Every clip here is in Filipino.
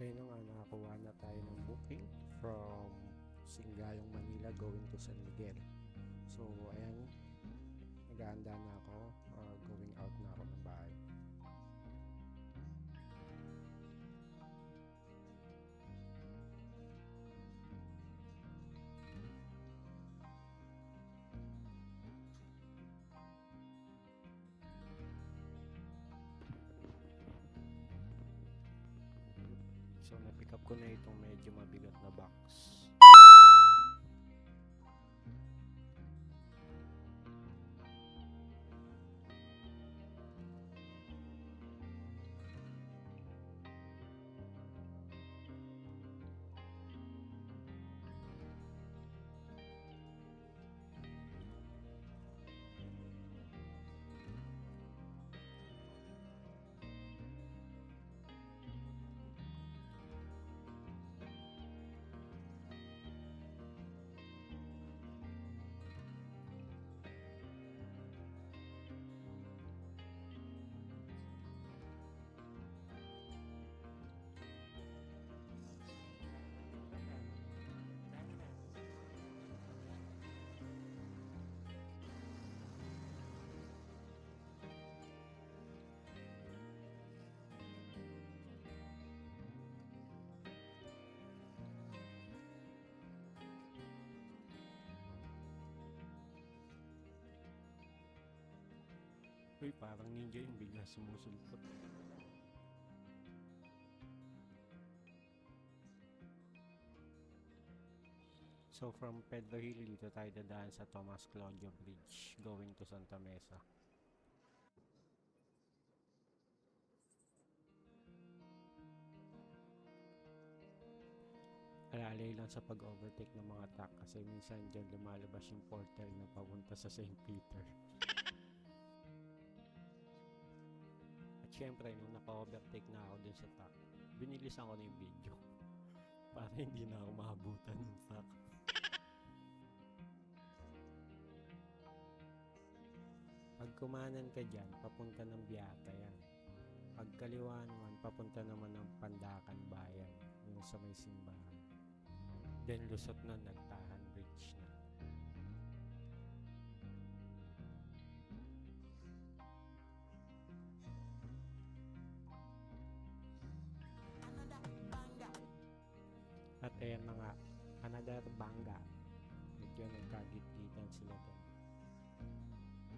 Ayun na nga, nakakuha na tayo ng booking from Singayong, Manila going to San Miguel. So, ayan, nag-aanda na ako, going out na ako ng bahay. So, na-pick up ko na itong medyo mabigat na box. Uy, parang ninja yung bigla sumusulpot. So, from Pedro Hill, dito tayo dadaan sa Tomas Claudio Bridge going to Santa Mesa. Alalay lang sa pag-overtake ng mga truck kasi minsan dyan lumalabas yung portal na papunta sa St. Peter. At syempre, nung naka-overtake na ako dun sa truck, binilisan ko na yung video para hindi na ako maabutan ng truck. Pag kumanan ka dyan, papunta ng Biata yan. Pag kaliwa naman, papunta naman ng Pandakan Bayan, yung sa may simbahan. Then lusot na, Nagtahan Bridge na. At ayan na nga, another bangga. Medyo nagkagit-gitan sila doon.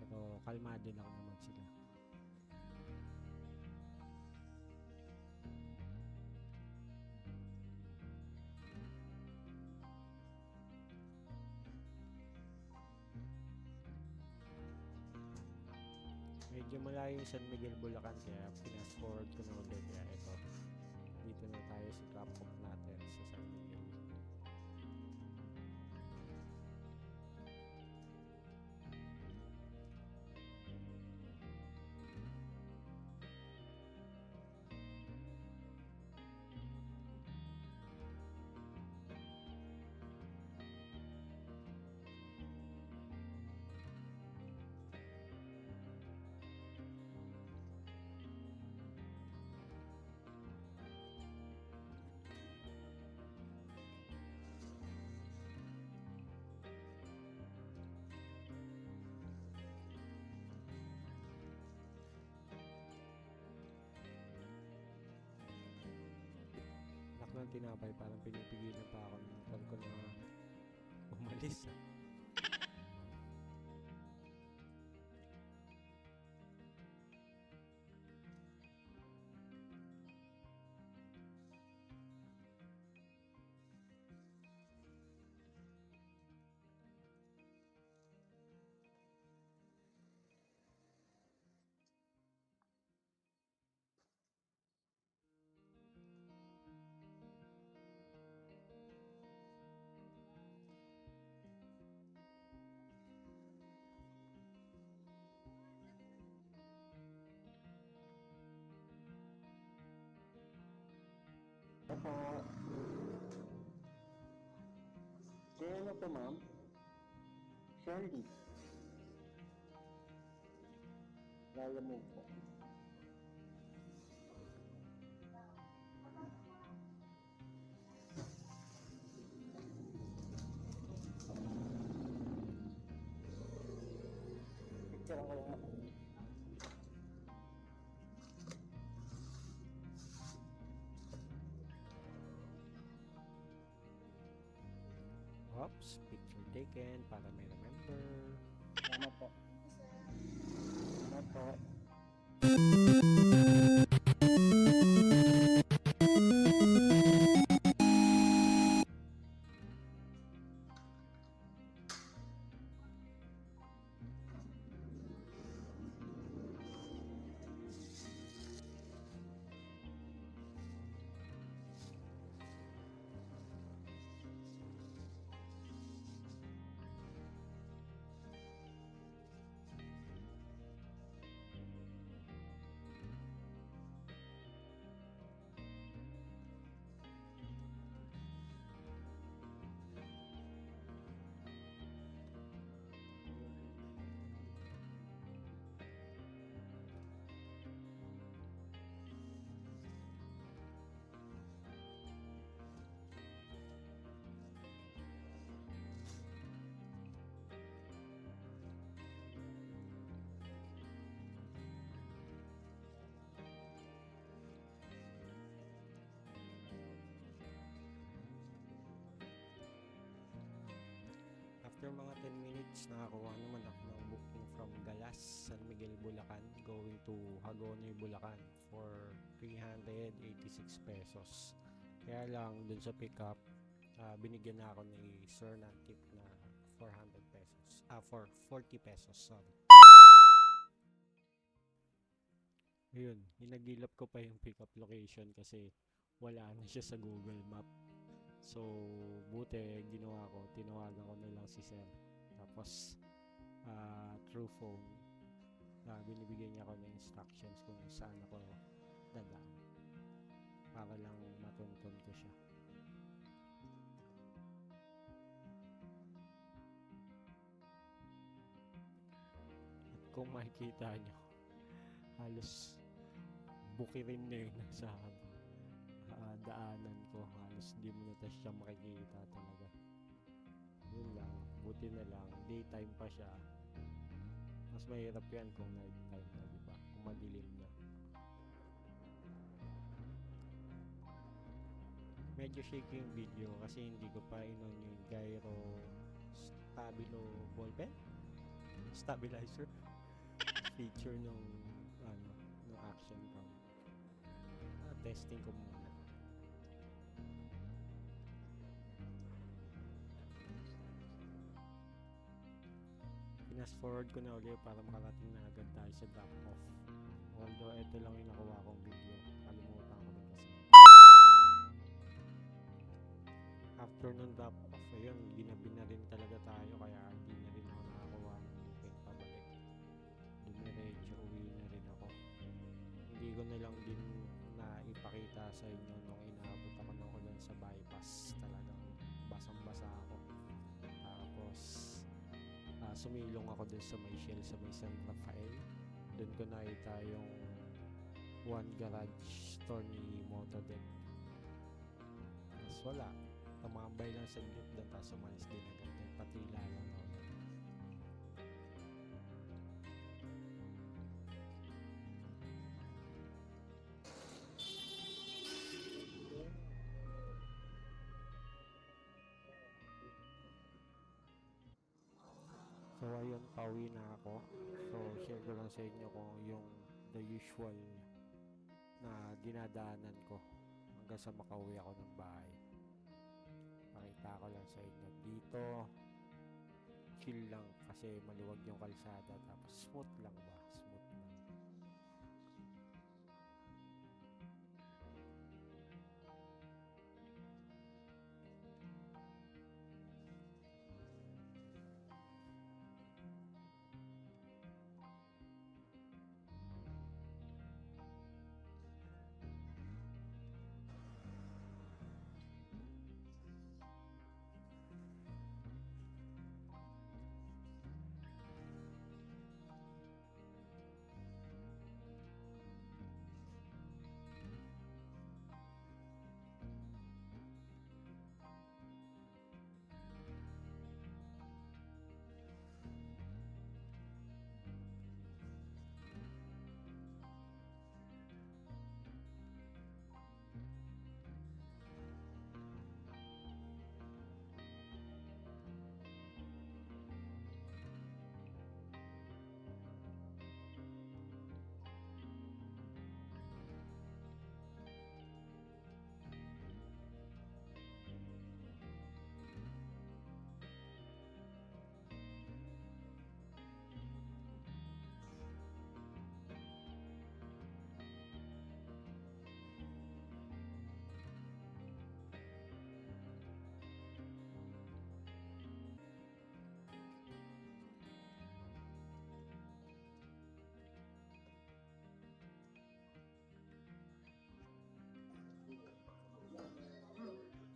Pero kalmado lang naman sila. Medyo malayo yung San Miguel, Bulacan, kaya pinas forward ko na ulit. Kaya ito, dito na tayo sa drop-off natin sa San Miguel. Ng tinapay, parang pinipigilan pa ako ng motor ko na umalis. Opo. Ano po, ma'am? Shirley. Lala mo po. picture ko lang. Oops, picture taken para may remember. Salamat po. Salamat po. After mga 10 minutes, nakakuha naman ako ng booking from Galas, San Miguel, Bulacan, going to Hagonoy, Bulacan for 386 pesos. Kaya lang, dun sa pickup, binigyan na ako ni Sir ng tip na 400 pesos. For 40 pesos, sorry. Ayun, hinagilap ko pa yung pickup location kasi wala na siya sa Google Map. So, buti ginawa ko, tinawagan ko na lang si Sir. Tapos, through phone, binibigyan niya ako ng instructions kung saan ako dadaan. Para lang matuntun ko siya. At kung makikita nyo, halos bukirin na yun sa daanan ko. Halos di mo na siya makikita talaga. Yun lang, buti na lang daytime pa siya. Mas mahirap yan kung night time na, di ba? Kung madilim na. Medyo shaky yung video kasi hindi ko pa inon yung gyro stabilo ballpen stabilizer feature nung action cam. Testing ko muna. Fast forward ko na ulit para makarating na agad tayo sa drop off. Although ito lang yung nakuha kong video, kalimutan ko rin kasi. After nung drop off, ayun, ginabi na rin talaga tayo kaya hindi na rin ako nakakuha ng booking pabalik. Dumiretso uwi na rin ako. Hindi ko na lang din na ipakita sa inyo nung inaabot ako ng ulan sa bypass. Talagang basang-basa ako. Tapos sumilong ako dun sa may Shell sa may San Rafael. Dun ko nakita yung one garage store ni Motodeck. Tapos wala, tumambay lang sa group doon, tapos umalis din agad. Nagpatila lang ako. So ayun, pauwi na ako. So share ko lang sa inyo kung yung the usual na dinadaanan ko hanggang sa makauwi ako ng bahay. Pakita ko lang sa inyo. Dito, chill lang kasi maluwag yung kalsada, tapos smooth lang ba? Smooth lang.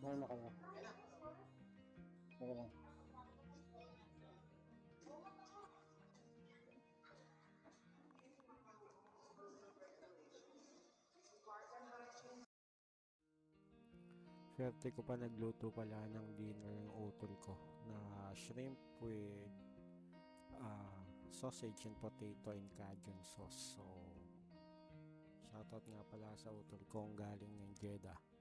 Ngayon na kayo. Okay lang. Swerte ko pa nagluto pala ng dinner yung utol ko na shrimp with sausage and potato and Cajun sauce. So, shoutout nga pala sa utol kong galing ng Jeddah.